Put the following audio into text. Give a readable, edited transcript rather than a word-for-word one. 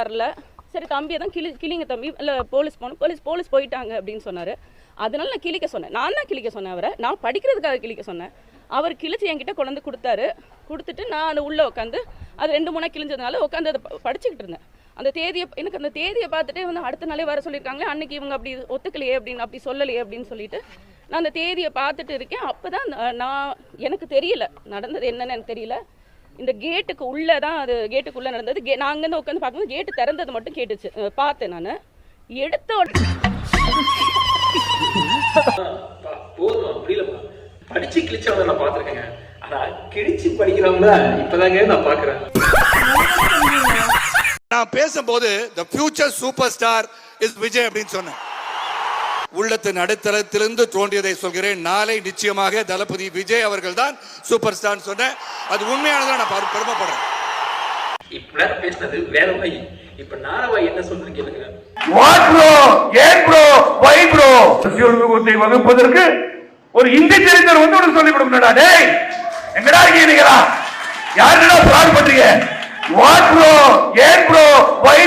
வரல. சரி தம்பியை தான் கிளிங்க தம்பி இல்லை போலீஸ் போகணும், போலீஸ் போயிட்டாங்க அப்படின்னு சொன்னார். அதனால நான் கிளிக்க சொன்னேன். நான் தான் கிளிக்க சொன்னேன் அவரை. நான் படிக்கிறதுக்காக கிளிக்க சொன்னேன். அவர் கிழிச்சு என்கிட்ட கொண்டு வந்து கொடுத்தாரு. கொடுத்துட்டு நான் அந்த உள்ளே உட்காந்து அது 2-3 கிழிஞ்சதுனால உட்காந்து அதை படிச்சுக்கிட்டு இருந்தேன். அந்த தேதியை எனக்கு அந்த தேதியை பார்த்துட்டே வந்து அடுத்த நாளே வர சொல்லியிருக்காங்களே, அன்னைக்கு இவங்க அப்படி ஒத்துக்கலையே அப்படின்னு அப்படி சொல்லலையே அப்படின்னு சொல்லிட்டு நான் அந்த தேதியை பார்த்துட்டு இருக்கேன். அப்போ தான் நான் எனக்கு தெரியல நடந்தது என்னன்னு எனக்கு தெரியல. இந்த கேட்டுக்கு உள்ளே தான் அது கேட்டுக்குள்ளே நடந்தது. நான் அங்கேருந்து உட்காந்து பார்க்கும்போது கேட்டு திறந்தது மட்டும் கேட்டுச்சு. பார்த்தேன் நான் எடுத்த போதும் அப்படி இல்லைப்பா. படிச்சு கிழிச்சவங்க நான் பார்த்துருக்கேங்க. ஆனா கிழிச்சு படிக்கிறவங்க இப்பதாங்க நான் பார்க்குறேன். நான் பேசும்போது the future superstar is Vijay அப்படின்னு சொன்னேன். உள்ளத்தின் அடித்தளத்திலிருந்து தோன்றியதை சொல்கிறேன். நாளை நிச்சயமாக தளபதி விஜய் அவர்கள் தான் சூப்பர் ஸ்டார் சொன்னேன். அது உண்மையானதான் நான் பெருமைப்படுறேன். இப்ப நேரம் பேசினது வேற வழி. இப்ப நாரவாய் என்ன சொல்றது கேளுங்க. வாட் ப்ரோ, ஏன் ப்ரோ, வை ப்ரோ? சிவனுக்கு வகுப்பதற்கு ஒரு இந்தி தெரிந்தவர் வந்து உனக்கு சொல்லிக் கொடுக்கணும்டா. டேய் எங்கடா இருக்கீங்களா? யாருடா பிளான் பண்றீங்க? வாட் ப்ரோ, ஏன் ப்ரோ, வை